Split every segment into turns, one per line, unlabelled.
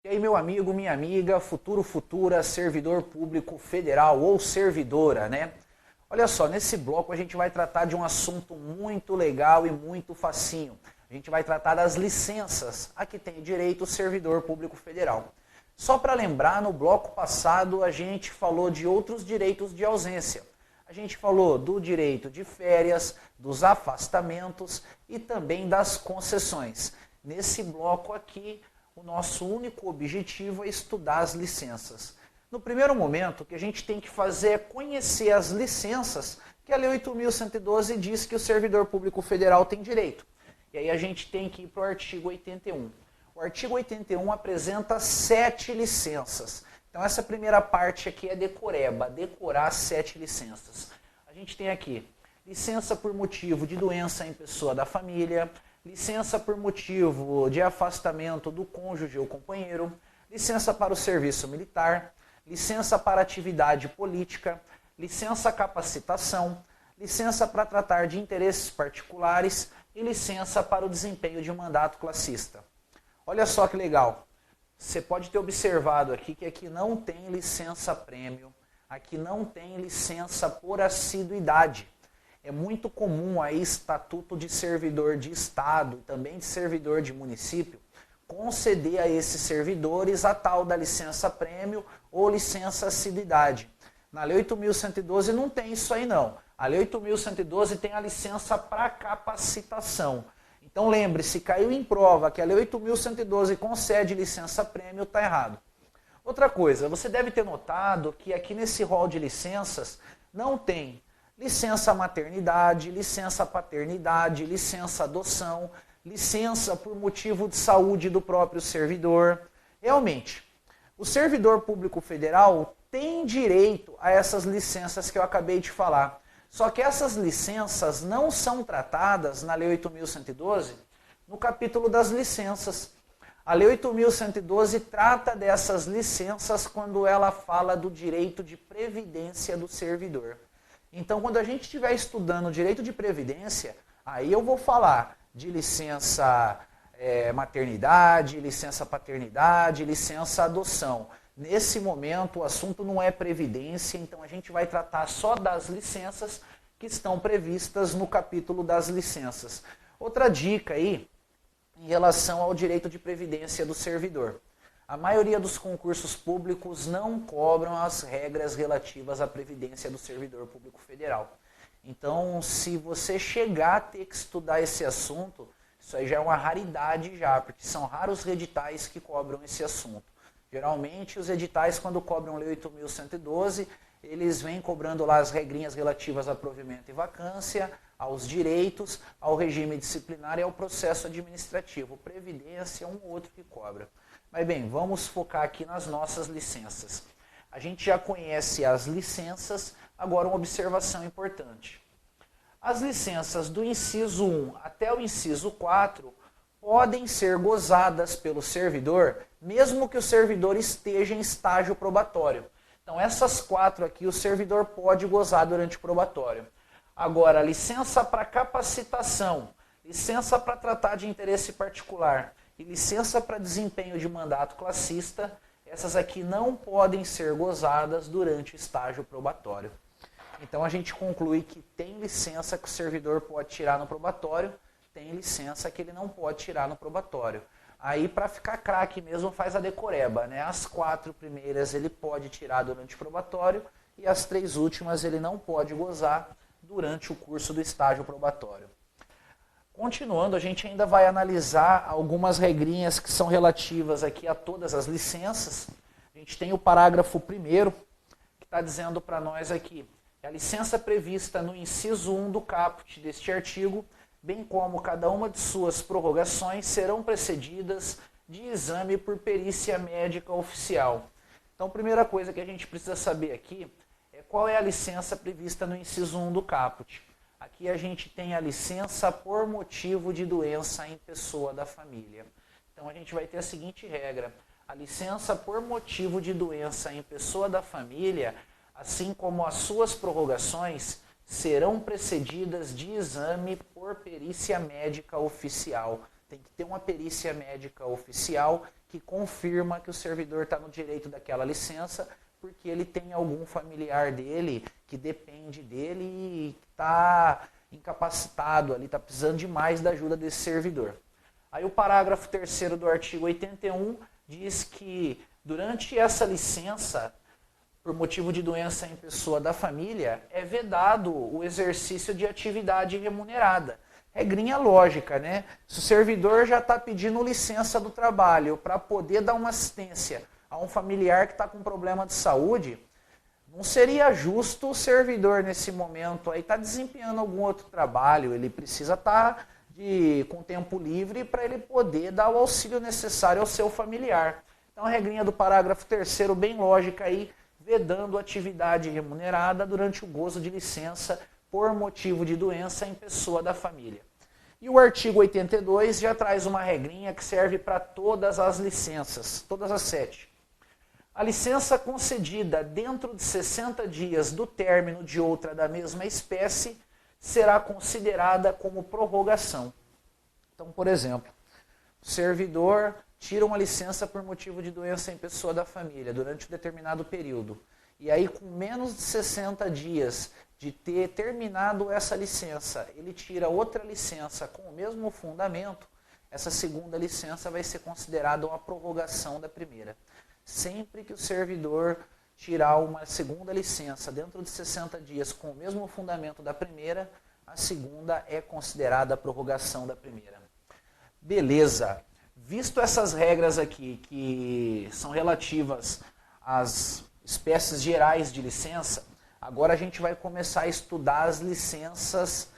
E aí, meu amigo, minha amiga, futura servidor público federal ou servidora, né? Olha só, nesse bloco a gente vai tratar de um assunto muito legal e muito facinho. A gente vai tratar das licenças a que tem direito o servidor público federal. Só para lembrar, no bloco passado a gente falou de outros direitos de ausência. A gente falou do direito de férias, dos afastamentos e também das concessões. Nesse bloco aqui, o nosso único objetivo é estudar as licenças. No primeiro momento, o que a gente tem que fazer é conhecer as licenças que a Lei 8.112 diz que o servidor público federal tem direito. E aí a gente tem que ir para o artigo 81. O artigo 81 apresenta 7 licenças. Então essa primeira parte aqui é decoreba, decorar 7 licenças. A gente tem aqui licença por motivo de doença em pessoa da família, licença por motivo de afastamento do cônjuge ou companheiro, licença para o serviço militar, licença para atividade política, licença capacitação, licença para tratar de interesses particulares e licença para o desempenho de um mandato classista. Olha só que legal. Você pode ter observado aqui que aqui não tem licença prêmio, aqui não tem licença por assiduidade. É muito comum aí estatuto de servidor de estado e também de servidor de município conceder a esses servidores a tal da licença prêmio ou licença assiduidade. Na Lei 8.112 não tem isso aí não. A Lei 8.112 tem a licença para capacitação. Então lembre-se, caiu em prova que a Lei 8.112 concede licença prêmio, está errado. Outra coisa, você deve ter notado que aqui nesse rol de licenças não tem licença maternidade, licença paternidade, licença adoção, licença por motivo de saúde do próprio servidor. Realmente, o servidor público federal tem direito a essas licenças que eu acabei de falar. Só que essas licenças não são tratadas na Lei 8.112 no capítulo das licenças. A Lei 8.112 trata dessas licenças quando ela fala do direito de previdência do servidor. Então, quando a gente estiver estudando o direito de previdência, aí eu vou falar de licença maternidade, licença paternidade, licença adoção. Nesse momento, o assunto não é previdência, então a gente vai tratar só das licenças que estão previstas no capítulo das licenças. Outra dica aí, em relação ao direito de previdência do servidor. A maioria dos concursos públicos não cobram as regras relativas à previdência do servidor público federal. Então, se você chegar a ter que estudar esse assunto, isso aí já é uma raridade já, porque são raros os editais que cobram esse assunto. Geralmente, os editais, quando cobram Lei 8.112, eles vêm cobrando lá as regrinhas relativas a provimento e vacância, aos direitos, ao regime disciplinar e ao processo administrativo. Previdência é um ou outro que cobra. Mas bem, vamos focar aqui nas nossas licenças. A gente já conhece as licenças, agora uma observação importante. As licenças do inciso 1 até o inciso 4 podem ser gozadas pelo servidor, mesmo que o servidor esteja em estágio probatório. Então essas 4 aqui o servidor pode gozar durante o probatório. Agora, licença para capacitação, licença para tratar de interesse particular e licença para desempenho de mandato classista, essas aqui não podem ser gozadas durante o estágio probatório. Então a gente conclui que tem licença que o servidor pode tirar no probatório, tem licença que ele não pode tirar no probatório. Aí para ficar craque mesmo faz a decoreba, né? As 4 primeiras ele pode tirar durante o probatório e as 3 últimas ele não pode gozar durante o curso do estágio probatório. Continuando, a gente ainda vai analisar algumas regrinhas que são relativas aqui a todas as licenças. A gente tem o parágrafo 1º, que está dizendo para nós aqui, a licença prevista no inciso 1 do caput deste artigo, bem como cada uma de suas prorrogações, serão precedidas de exame por perícia médica oficial. Então, a primeira coisa que a gente precisa saber aqui é qual é a licença prevista no inciso 1 do caput. Aqui a gente tem a licença por motivo de doença em pessoa da família. Então a gente vai ter a seguinte regra: a licença por motivo de doença em pessoa da família, assim como as suas prorrogações, serão precedidas de exame por perícia médica oficial. Tem que ter uma perícia médica oficial que confirma que o servidor está no direito daquela licença, porque ele tem algum familiar dele que depende dele e está incapacitado ali, está precisando demais da ajuda desse servidor. Aí o parágrafo 3º do artigo 81 diz que durante essa licença, por motivo de doença em pessoa da família, é vedado o exercício de atividade remunerada. Regrinha lógica, né? Se o servidor já está pedindo licença do trabalho para poder dar uma assistência a um familiar que está com problema de saúde, não seria justo o servidor nesse momento aí estar desempenhando algum outro trabalho. Ele precisa estar com tempo livre para ele poder dar o auxílio necessário ao seu familiar. Então a regrinha do parágrafo 3º, bem lógica aí, vedando atividade remunerada durante o gozo de licença por motivo de doença em pessoa da família. E o artigo 82 já traz uma regrinha que serve para todas as licenças, todas as 7. A licença concedida dentro de 60 dias do término de outra da mesma espécie será considerada como prorrogação. Então, por exemplo, o servidor tira uma licença por motivo de doença em pessoa da família durante um determinado período. E aí, com menos de 60 dias de ter terminado essa licença, ele tira outra licença com o mesmo fundamento, essa segunda licença vai ser considerada uma prorrogação da primeira. Sempre que o servidor tirar uma segunda licença dentro de 60 dias com o mesmo fundamento da primeira, a segunda é considerada a prorrogação da primeira. Beleza. Visto essas regras aqui, que são relativas às espécies gerais de licença, agora a gente vai começar a estudar as licenças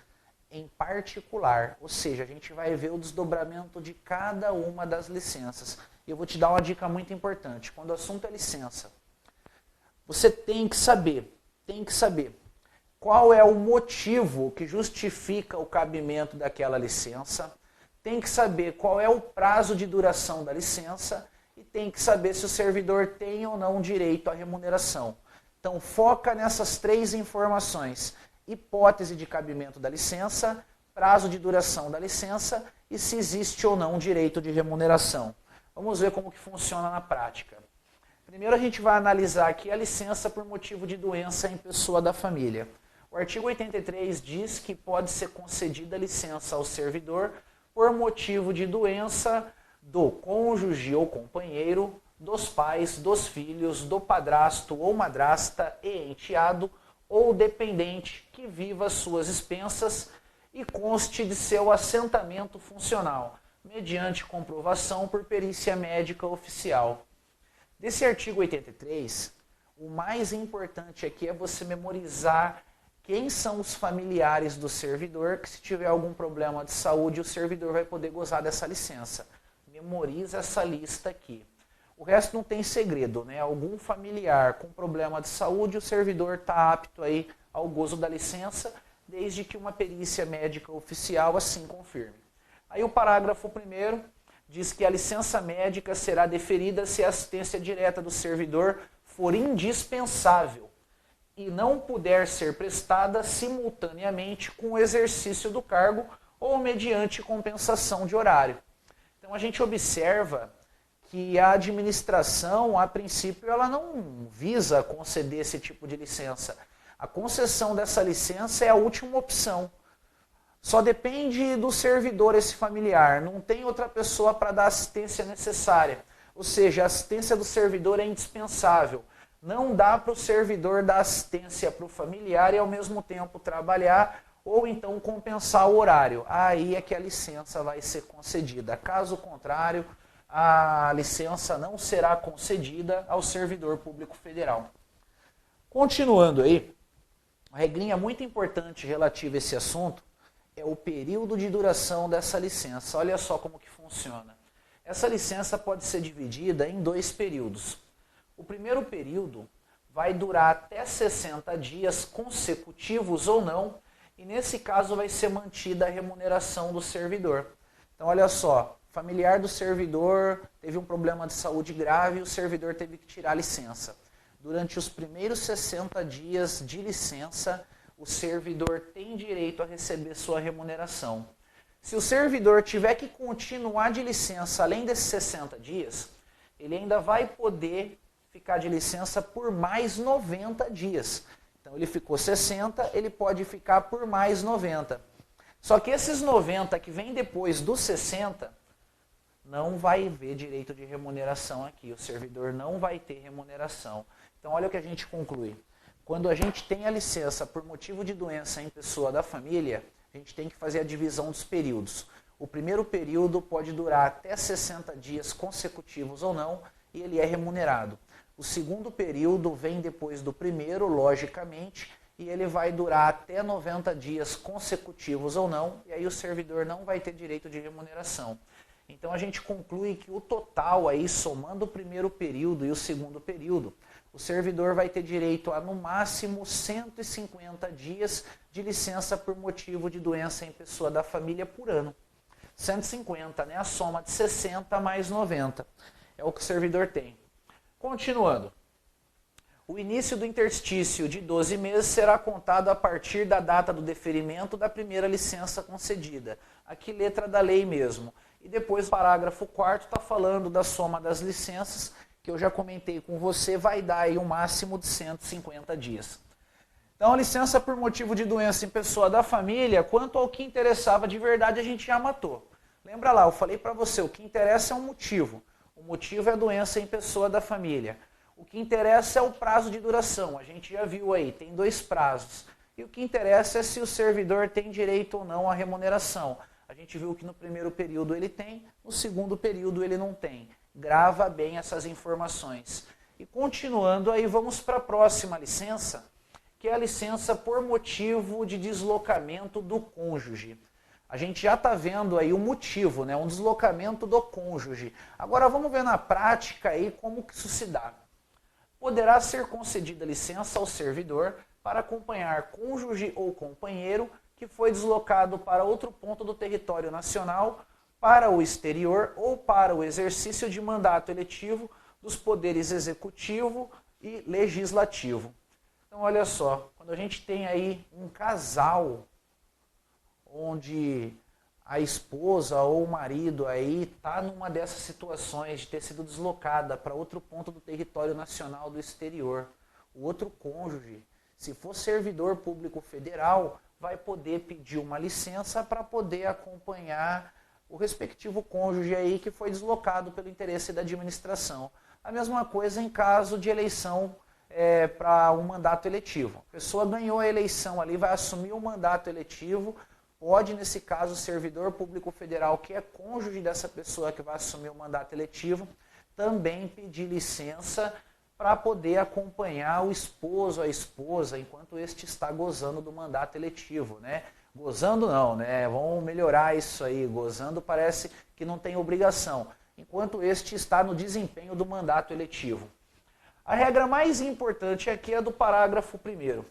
em particular, ou seja, a gente vai ver o desdobramento de cada uma das licenças. E eu vou te dar uma dica muito importante. Quando o assunto é licença, você tem que saber qual é o motivo que justifica o cabimento daquela licença, tem que saber qual é o prazo de duração da licença e tem que saber se o servidor tem ou não direito à remuneração. Então foca nessas 3 informações: hipótese de cabimento da licença, prazo de duração da licença e se existe ou não direito de remuneração. Vamos ver como que funciona na prática. Primeiro a gente vai analisar aqui a licença por motivo de doença em pessoa da família. O artigo 83 diz que pode ser concedida licença ao servidor por motivo de doença do cônjuge ou companheiro, dos pais, dos filhos, do padrasto ou madrasta e enteado ou dependente que viva às suas expensas e conste de seu assentamento funcional, mediante comprovação por perícia médica oficial. Desse artigo 83, o mais importante aqui é você memorizar quem são os familiares do servidor, que se tiver algum problema de saúde, o servidor vai poder gozar dessa licença. Memoriza essa lista aqui. O resto não tem segredo, né? Algum familiar com problema de saúde, o servidor está apto aí ao gozo da licença, desde que uma perícia médica oficial assim confirme. Aí o parágrafo 1º diz que a licença médica será deferida se a assistência direta do servidor for indispensável e não puder ser prestada simultaneamente com o exercício do cargo ou mediante compensação de horário. Então a gente observa que a administração, a princípio, ela não visa conceder esse tipo de licença. A concessão dessa licença é a última opção. Só depende do servidor esse familiar, não tem outra pessoa para dar a assistência necessária. Ou seja, a assistência do servidor é indispensável. Não dá para o servidor dar assistência para o familiar e ao mesmo tempo trabalhar ou então compensar o horário. Aí é que a licença vai ser concedida. Caso contrário, a licença não será concedida ao servidor público federal. Continuando aí, uma regrinha muito importante relativa a esse assunto é o período de duração dessa licença. Olha só como que funciona. Essa licença pode ser dividida em 2 períodos. O primeiro período vai durar até 60 dias consecutivos ou não, e nesse caso vai ser mantida a remuneração do servidor. Então olha só, familiar do servidor teve um problema de saúde grave e o servidor teve que tirar a licença. Durante os primeiros 60 dias de licença, o servidor tem direito a receber sua remuneração. Se o servidor tiver que continuar de licença além desses 60 dias, ele ainda vai poder ficar de licença por mais 90 dias. Então ele ficou 60, ele pode ficar por mais 90. Só que esses 90 que vem depois dos 60, não vai ver direito de remuneração aqui. O servidor não vai ter remuneração. Então olha o que a gente conclui. Quando a gente tem a licença por motivo de doença em pessoa da família, a gente tem que fazer a divisão dos períodos. O primeiro período pode durar até 60 dias consecutivos ou não, e ele é remunerado. O segundo período vem depois do primeiro, logicamente, e ele vai durar até 90 dias consecutivos ou não, e aí o servidor não vai ter direito de remuneração. Então a gente conclui que o total aí, somando o primeiro período e o segundo período, o servidor vai ter direito a no máximo 150 dias de licença por motivo de doença em pessoa da família por ano. 150, né? A soma de 60 mais 90. É o que o servidor tem. Continuando. O início do interstício de 12 meses será contado a partir da data do deferimento da primeira licença concedida. Aqui letra da lei mesmo. E depois o parágrafo 4º está falando da soma das licenças, que eu já comentei com você, vai dar aí um máximo de 150 dias. Então a licença por motivo de doença em pessoa da família, quanto ao que interessava de verdade, a gente já matou. Lembra lá, eu falei para você, o que interessa é um motivo. O motivo é a doença em pessoa da família. O que interessa é o prazo de duração, a gente já viu aí, tem 2 prazos. E o que interessa é se o servidor tem direito ou não à remuneração. A gente viu que no primeiro período ele tem, no segundo período ele não tem. Grava bem essas informações. E continuando aí, vamos para a próxima licença, que é a licença por motivo de deslocamento do cônjuge. A gente já está vendo aí o motivo, né? Um deslocamento do cônjuge. Agora vamos ver na prática aí como que isso se dá. Poderá ser concedida licença ao servidor para acompanhar cônjuge ou companheiro que foi deslocado para outro ponto do território nacional, para o exterior ou para o exercício de mandato eletivo dos poderes executivo e legislativo. Então olha só, quando a gente tem aí um casal onde a esposa ou o marido aí está numa dessas situações de ter sido deslocada para outro ponto do território nacional do exterior, o outro cônjuge, se for servidor público federal, vai poder pedir uma licença para poder acompanhar o respectivo cônjuge aí que foi deslocado pelo interesse da administração. A mesma coisa em caso de eleição para um mandato eletivo. A pessoa ganhou a eleição ali, vai assumir um mandato eletivo, pode, nesse caso, o servidor público federal, que é cônjuge dessa pessoa que vai assumir o mandato eletivo, também pedir licença para poder acompanhar o esposo, a esposa, enquanto este está gozando do mandato eletivo, né? Gozando não, né? Vamos melhorar isso aí. Gozando parece que não tem obrigação, enquanto este está no desempenho do mandato eletivo. A regra mais importante aqui é do parágrafo 1º. O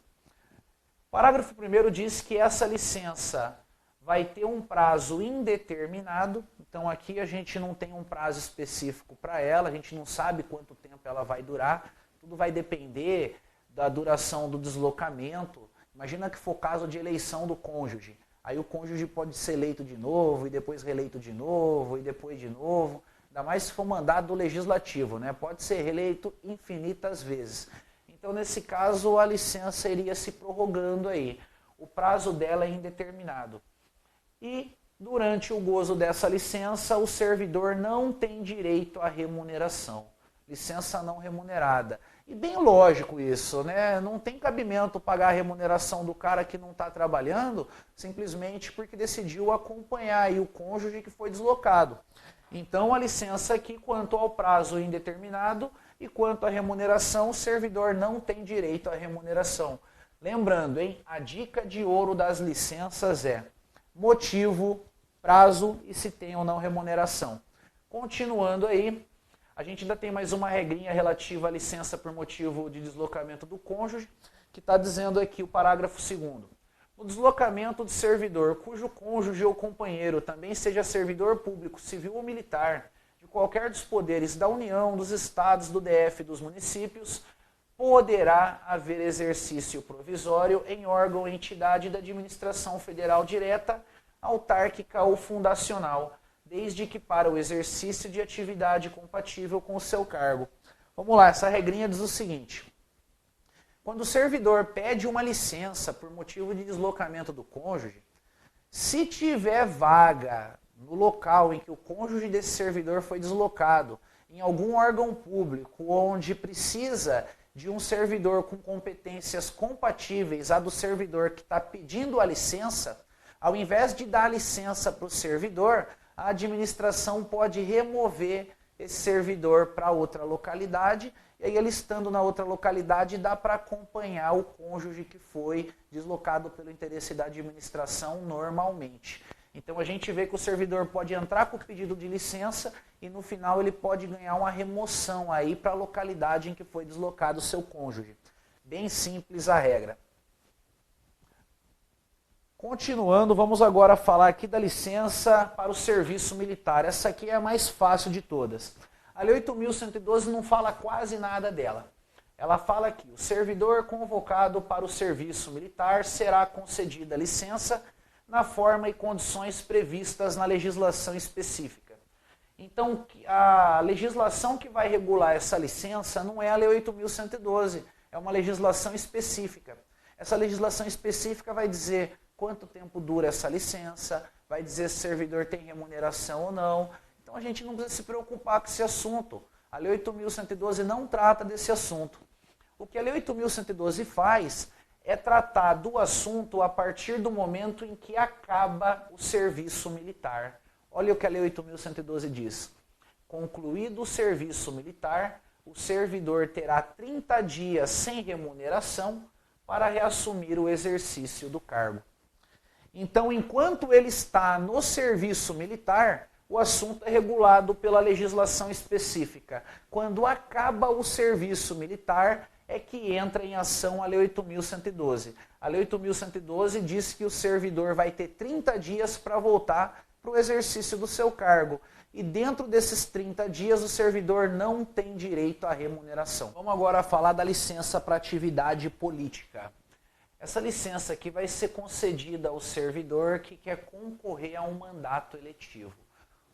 parágrafo 1º diz que essa licença vai ter um prazo indeterminado, então aqui a gente não tem um prazo específico para ela, a gente não sabe quanto tempo ela vai durar, tudo vai depender da duração do deslocamento. Imagina que for caso de eleição do cônjuge, aí o cônjuge pode ser eleito de novo, e depois reeleito de novo, e depois de novo, ainda mais se for mandato do legislativo, né? Pode ser reeleito infinitas vezes. Então, nesse caso, a licença iria se prorrogando aí. O prazo dela é indeterminado. E, durante o gozo dessa licença, o servidor não tem direito à remuneração. Licença não remunerada. E bem lógico isso, né? Não tem cabimento pagar a remuneração do cara que não está trabalhando, simplesmente porque decidiu acompanhar aí o cônjuge que foi deslocado. Então, a licença aqui, quanto ao prazo indeterminado e quanto à remuneração, o servidor não tem direito à remuneração. Lembrando, hein, a dica de ouro das licenças é motivo, prazo e se tem ou não remuneração. Continuando aí, a gente ainda tem mais uma regrinha relativa à licença por motivo de deslocamento do cônjuge, que está dizendo aqui o parágrafo 2º. No deslocamento de servidor cujo cônjuge ou companheiro também seja servidor público, civil ou militar, de qualquer dos poderes da União, dos Estados, do DF e dos municípios, poderá haver exercício provisório em órgão ou entidade da administração federal direta, autárquica ou fundacional, desde que para o exercício de atividade compatível com o seu cargo. Vamos lá, essa regrinha diz o seguinte: quando o servidor pede uma licença por motivo de deslocamento do cônjuge, se tiver vaga no local em que o cônjuge desse servidor foi deslocado, em algum órgão público onde precisa de um servidor com competências compatíveis à do servidor que está pedindo a licença, ao invés de dar a licença para o servidor, a administração pode remover esse servidor para outra localidade, e aí ele estando na outra localidade dá para acompanhar o cônjuge que foi deslocado pelo interesse da administração normalmente. Então a gente vê que o servidor pode entrar com o pedido de licença e no final ele pode ganhar uma remoção aí para a localidade em que foi deslocado o seu cônjuge. Bem simples a regra. Continuando, vamos agora falar aqui da licença para o serviço militar. Essa aqui é a mais fácil de todas. A Lei 8.112 não fala quase nada dela. Ela fala que o servidor convocado para o serviço militar será concedida licença na forma e condições previstas na legislação específica. Então, a legislação que vai regular essa licença não é a Lei 8.112, é uma legislação específica. Essa legislação específica vai dizer quanto tempo dura essa licença, vai dizer se o servidor tem remuneração ou não. Então a gente não precisa se preocupar com esse assunto. A Lei 8.112 não trata desse assunto. O que a Lei 8.112 faz é tratar do assunto a partir do momento em que acaba o serviço militar. Olha o que a Lei 8.112 diz. Concluído o serviço militar, o servidor terá 30 dias sem remuneração para reassumir o exercício do cargo. Então, enquanto ele está no serviço militar, o assunto é regulado pela legislação específica. Quando acaba o serviço militar, é que entra em ação a Lei 8.112. A Lei 8.112 diz que o servidor vai ter 30 dias para voltar para o exercício do seu cargo. E dentro desses 30 dias, o servidor não tem direito à remuneração. Vamos agora falar da licença para atividade política. Essa licença aqui vai ser concedida ao servidor que quer concorrer a um mandato eletivo.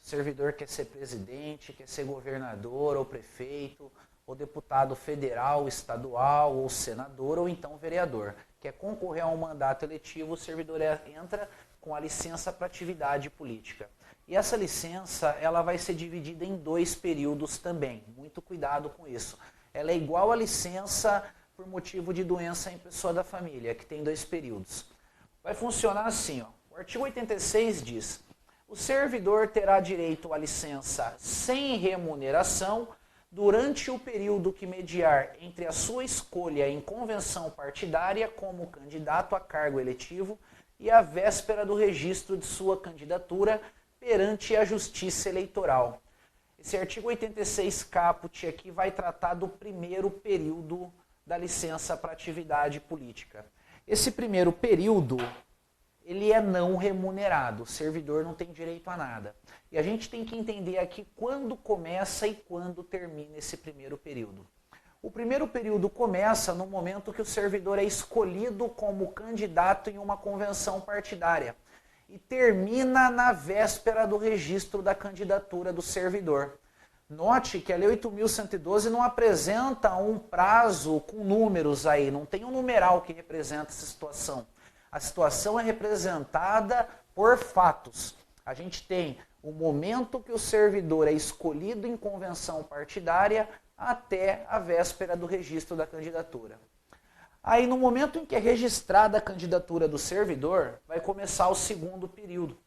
O servidor quer ser presidente, quer ser governador ou prefeito, ou deputado federal, estadual, ou senador, ou então vereador. Quer concorrer a um mandato eletivo, o servidor entra com a licença para atividade política. E essa licença ela vai ser dividida em 2 períodos também. Muito cuidado com isso. Ela é igual à licença por motivo de doença em pessoa da família, que tem 2 períodos. Vai funcionar assim, ó. O artigo 86 diz: o servidor terá direito à licença sem remuneração durante o período que mediar entre a sua escolha em convenção partidária como candidato a cargo eletivo e a véspera do registro de sua candidatura perante a Justiça Eleitoral. Esse artigo 86 caput aqui vai tratar do primeiro período da licença para atividade política. Esse primeiro período, ele é não remunerado, o servidor não tem direito a nada. E a gente tem que entender aqui quando começa e quando termina esse primeiro período. O primeiro período começa no momento que o servidor é escolhido como candidato em uma convenção partidária e termina na véspera do registro da candidatura do servidor. Note que a Lei 8.112 não apresenta um prazo com números aí, não tem um numeral que representa essa situação. A situação é representada por fatos. A gente tem o momento que o servidor é escolhido em convenção partidária até a véspera do registro da candidatura. Aí, no momento em que é registrada a candidatura do servidor, vai começar o segundo período.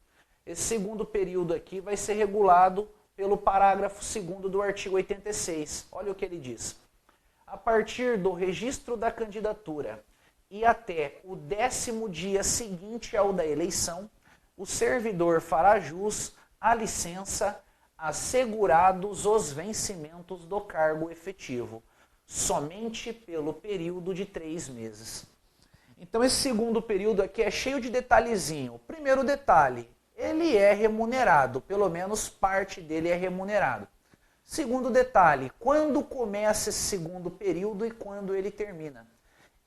Esse segundo período aqui vai ser regulado pelo parágrafo 2º do artigo 86. Olha o que ele diz. A partir do registro da candidatura e até o 10º dia seguinte ao da eleição, o servidor fará jus à licença, assegurados os vencimentos do cargo efetivo, somente pelo período de 3 meses. Então esse segundo período aqui é cheio de detalhezinho. O primeiro detalhe, ele é remunerado, pelo menos parte dele é remunerado. Segundo detalhe, quando começa esse segundo período e quando ele termina.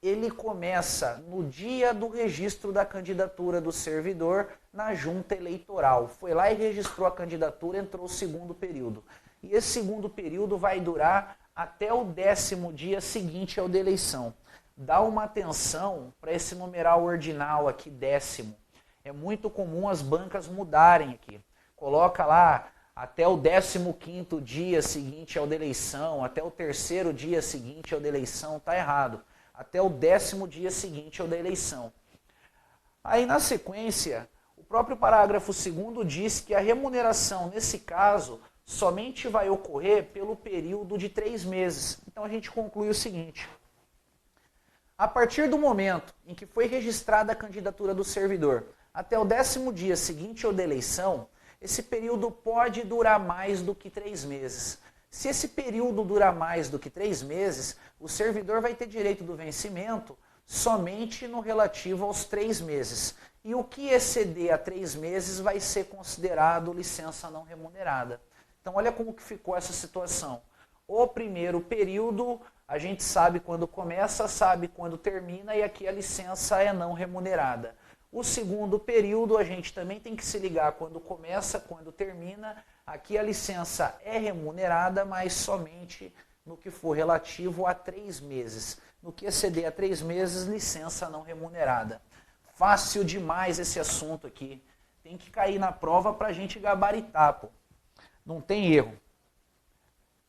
ele começa no dia do registro da candidatura do servidor na junta eleitoral. Foi lá e registrou a candidatura, entrou o segundo período. E esse segundo período vai durar até o 10º dia seguinte ao da eleição. Dá uma atenção para esse numeral ordinal aqui, 10º. É muito comum as bancas mudarem aqui. Coloca lá até o 15º dia seguinte ao da eleição, até o 3º dia seguinte ao da eleição, está errado. Até o 10º dia seguinte ao da eleição. Aí na sequência, o próprio parágrafo 2º diz que a remuneração, nesse caso, somente vai ocorrer pelo período de 3 meses. Então a gente conclui o seguinte: a partir do momento em que foi registrada a candidatura do servidor até o 10º dia seguinte ao da eleição, esse período pode durar mais do que 3 meses. Se esse período durar mais do que 3 meses, o servidor vai ter direito do vencimento somente no relativo aos 3 meses. E o que exceder a 3 meses vai ser considerado licença não remunerada. Então olha como que ficou essa situação. O primeiro período, a gente sabe quando começa, sabe quando termina, e aqui a licença é não remunerada. O segundo período, a gente também tem que se ligar quando começa, quando termina. Aqui a licença é remunerada, mas somente no que for relativo a 3 meses. No que exceder a 3 meses, licença não remunerada. Fácil demais esse assunto aqui. Tem que cair na prova para a gente gabaritar, pô. Não tem erro.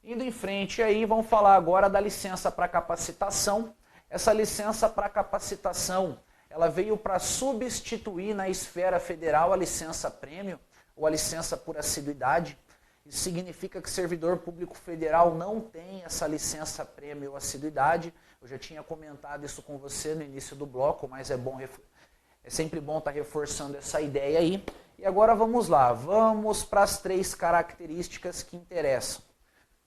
Indo em frente aí, vamos falar agora da licença para capacitação. Essa licença para capacitação, ela veio para substituir na esfera federal a licença prêmio, ou a licença por assiduidade. Isso significa que o servidor público federal não tem essa licença prêmio ou assiduidade. Eu já tinha comentado isso com você no início do bloco, mas é sempre bom estar reforçando essa ideia aí. E agora vamos lá, vamos para as 3 características que interessam.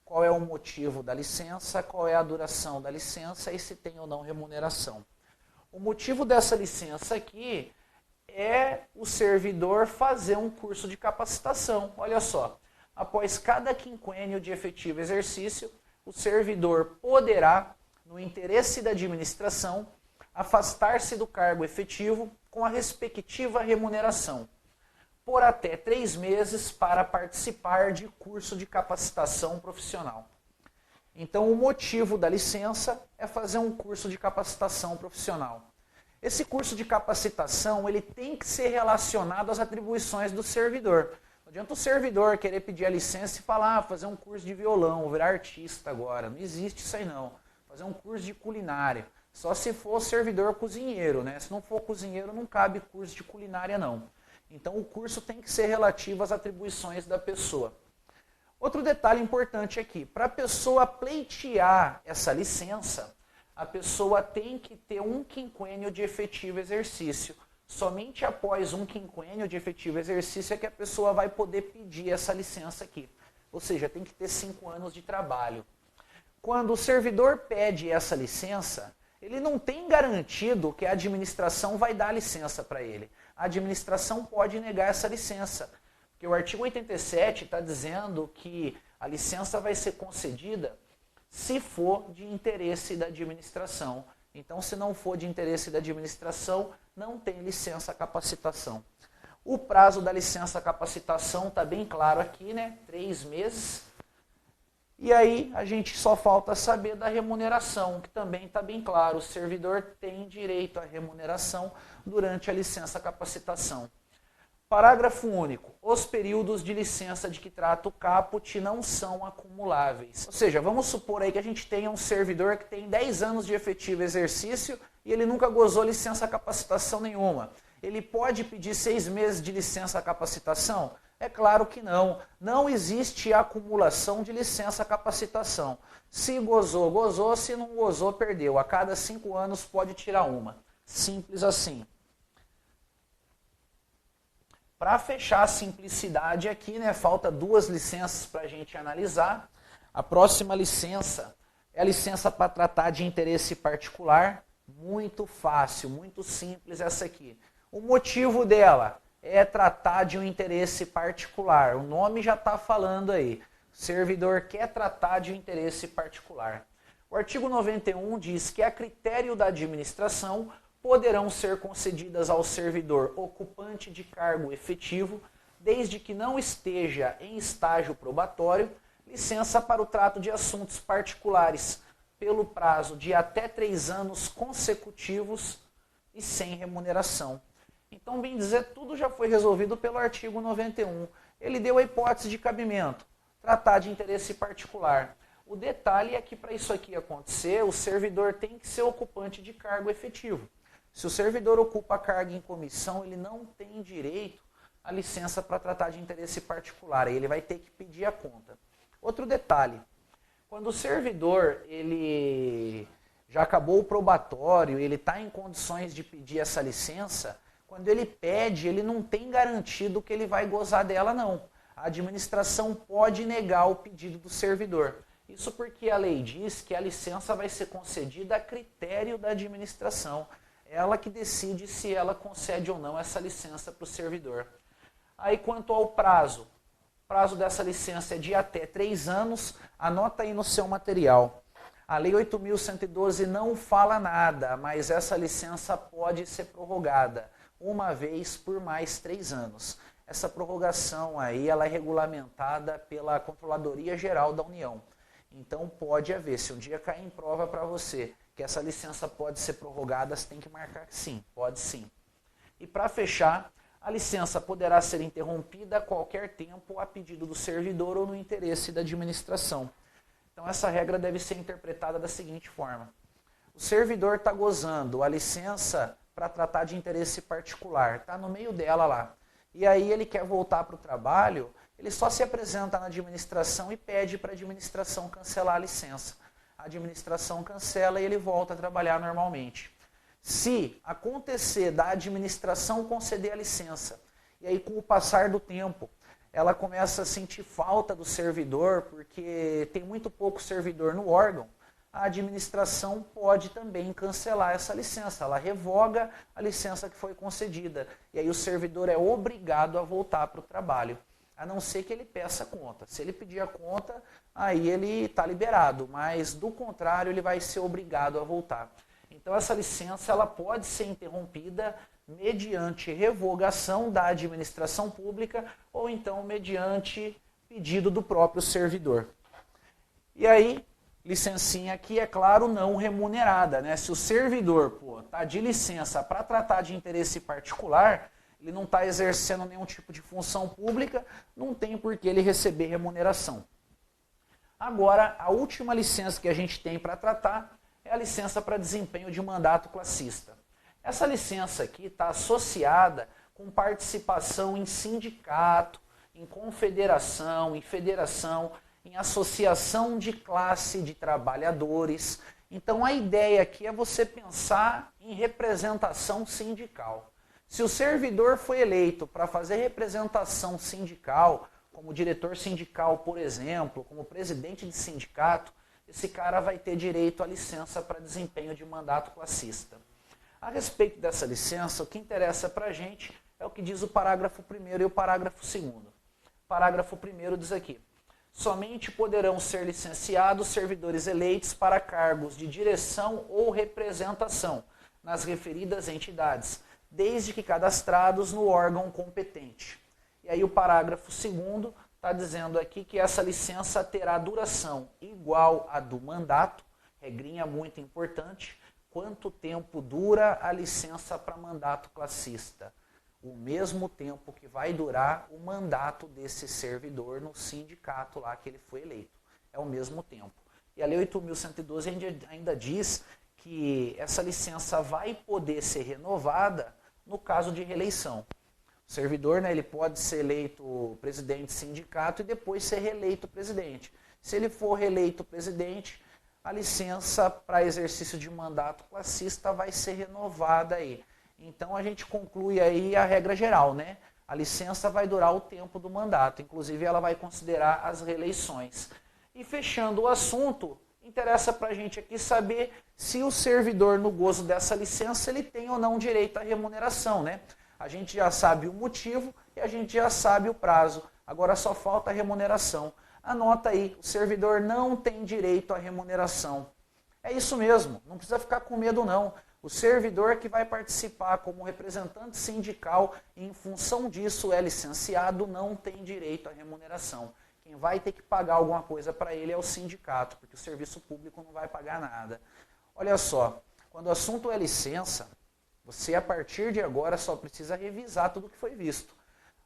Qual é o motivo da licença, qual é a duração da licença e se tem ou não remuneração. O motivo dessa licença aqui é o servidor fazer um curso de capacitação. Olha só, após cada quinquênio de efetivo exercício, o servidor poderá, no interesse da administração, afastar-se do cargo efetivo com a respectiva remuneração, por até 3 meses para participar de curso de capacitação profissional. Então, o motivo da licença é fazer um curso de capacitação profissional. Esse curso de capacitação ele tem que ser relacionado às atribuições do servidor. Não adianta o servidor querer pedir a licença e falar, fazer um curso de violão, vou virar artista agora. Não existe isso aí não. Fazer um curso de culinária. Só se for servidor cozinheiro, né? Se não for cozinheiro, não cabe curso de culinária não. Então o curso tem que ser relativo às atribuições da pessoa. Outro detalhe importante aqui, para a pessoa pleitear essa licença, a pessoa tem que ter um quinquênio de efetivo exercício. Somente após um quinquênio de efetivo exercício é que a pessoa vai poder pedir essa licença aqui. Ou seja, tem que ter 5 anos de trabalho. Quando o servidor pede essa licença, ele não tem garantido que a administração vai dar a licença para ele. A administração pode negar essa licença. Porque o artigo 87 está dizendo que a licença vai ser concedida se for de interesse da administração. Então, se não for de interesse da administração, não tem licença capacitação. O prazo da licença capacitação está bem claro aqui, né? 3 meses. E aí, a gente só falta saber da remuneração, que também está bem claro. O servidor tem direito à remuneração durante a licença capacitação. Parágrafo único. Os períodos de licença de que trata o caput não são acumuláveis. Ou seja, vamos supor aí que a gente tenha um servidor que tem 10 anos de efetivo exercício e ele nunca gozou licença capacitação nenhuma. Ele pode pedir 6 meses de licença capacitação? É claro que não. Não existe acumulação de licença capacitação. Se gozou, gozou. Se não gozou, perdeu. A cada 5 anos pode tirar uma. Simples assim. Para fechar a simplicidade aqui, né, falta 2 licenças para a gente analisar. A próxima licença é a licença para tratar de interesse particular. Muito fácil, muito simples essa aqui. O motivo dela é tratar de um interesse particular. O nome já está falando aí. O servidor quer tratar de um interesse particular. O artigo 91 diz que a critério da administração poderão ser concedidas ao servidor ocupante de cargo efetivo, desde que não esteja em estágio probatório, licença para o trato de assuntos particulares, pelo prazo de até 3 anos consecutivos e sem remuneração. Então, bem dizer, tudo já foi resolvido pelo artigo 91. Ele deu a hipótese de cabimento, tratar de interesse particular. O detalhe é que para isso aqui acontecer, o servidor tem que ser ocupante de cargo efetivo. Se o servidor ocupa cargo em comissão, ele não tem direito à licença para tratar de interesse particular. Ele vai ter que pedir a conta. Outro detalhe, quando o servidor ele já acabou o probatório, ele está em condições de pedir essa licença, quando ele pede, ele não tem garantido que ele vai gozar dela, não. A administração pode negar o pedido do servidor. Isso porque a lei diz que a licença vai ser concedida a critério da administração. Ela que decide se ela concede ou não essa licença para o servidor. Aí quanto ao prazo, o prazo dessa licença é de até 3 anos, anota aí no seu material. A Lei 8.112 não fala nada, mas essa licença pode ser prorrogada uma vez por mais 3 anos. Essa prorrogação aí ela é regulamentada pela Controladoria Geral da União. Então pode haver, se um dia cair em prova para você que essa licença pode ser prorrogada, você tem que marcar que sim, pode sim. E para fechar, a licença poderá ser interrompida a qualquer tempo a pedido do servidor ou no interesse da administração. Então essa regra deve ser interpretada da seguinte forma. O servidor está gozando a licença para tratar de interesse particular, está no meio dela lá. E aí ele quer voltar para o trabalho, ele só se apresenta na administração e pede para a administração cancelar a licença. A administração cancela e ele volta a trabalhar normalmente. Se acontecer da administração conceder a licença, e aí com o passar do tempo, ela começa a sentir falta do servidor, porque tem muito pouco servidor no órgão, a administração pode também cancelar essa licença. Ela revoga a licença que foi concedida. E aí o servidor é obrigado a voltar para o trabalho, a não ser que ele peça conta. Se ele pedir a conta, aí ele está liberado, mas do contrário ele vai ser obrigado a voltar. Então essa licença ela pode ser interrompida mediante revogação da administração pública ou então mediante pedido do próprio servidor. E aí, licencinha aqui, é claro, não remunerada, né? Se o servidor está de licença para tratar de interesse particular, ele não está exercendo nenhum tipo de função pública, não tem por que ele receber remuneração. Agora, a última licença que a gente tem para tratar é a licença para desempenho de mandato classista. Essa licença aqui está associada com participação em sindicato, em confederação, em federação, em associação de classe de trabalhadores. Então a ideia aqui é você pensar em representação sindical. Se o servidor foi eleito para fazer representação sindical, como diretor sindical, por exemplo, como presidente de sindicato, esse cara vai ter direito à licença para desempenho de mandato classista. A respeito dessa licença, o que interessa para a gente é o que diz o parágrafo 1º e o parágrafo 2º. O parágrafo 1º diz aqui: somente poderão ser licenciados servidores eleitos para cargos de direção ou representação nas referidas entidades, desde que cadastrados no órgão competente. E aí o parágrafo 2º está dizendo aqui que essa licença terá duração igual à do mandato, regrinha muito importante. Quanto tempo dura a licença para mandato classista? O mesmo tempo que vai durar o mandato desse servidor no sindicato lá que ele foi eleito. É o mesmo tempo. E a Lei 8.112 ainda diz que essa licença vai poder ser renovada no caso de reeleição. O servidor, né, ele pode ser eleito presidente do sindicato e depois ser reeleito presidente. Se ele for reeleito presidente, a licença para exercício de mandato classista vai ser renovada aí. Então a gente conclui aí a regra geral, né? A licença vai durar o tempo do mandato, inclusive ela vai considerar as reeleições. E fechando o assunto, interessa para a gente aqui saber se o servidor no gozo dessa licença ele tem ou não direito à remuneração, né? A gente já sabe o motivo e a gente já sabe o prazo, agora só falta a remuneração. Anota aí, o servidor não tem direito à remuneração. É isso mesmo, não precisa ficar com medo não. O servidor que vai participar como representante sindical e em função disso é licenciado não tem direito à remuneração. Quem vai ter que pagar alguma coisa para ele é o sindicato, porque o serviço público não vai pagar nada. Olha só, quando o assunto é licença, você a partir de agora só precisa revisar tudo o que foi visto.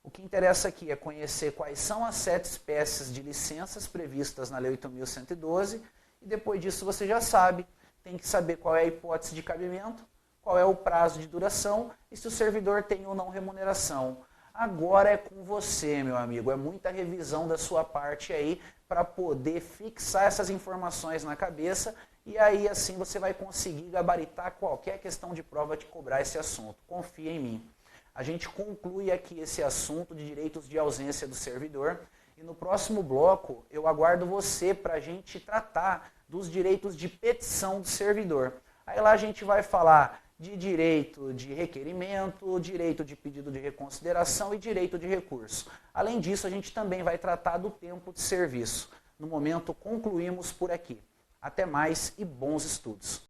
O que interessa aqui é conhecer quais são as 7 espécies de licenças previstas na Lei 8.112 e depois disso você já sabe. Tem que saber qual é a hipótese de cabimento, qual é o prazo de duração e se o servidor tem ou não remuneração. Agora é com você, meu amigo. É muita revisão da sua parte aí para poder fixar essas informações na cabeça e aí assim você vai conseguir gabaritar qualquer questão de prova de cobrar esse assunto. Confia em mim. A gente conclui aqui esse assunto de direitos de ausência do servidor e no próximo bloco eu aguardo você para a gente tratar dos direitos de petição do servidor. Aí lá a gente vai falar de direito de requerimento, direito de pedido de reconsideração e direito de recurso. Além disso, a gente também vai tratar do tempo de serviço. No momento, concluímos por aqui. Até mais e bons estudos.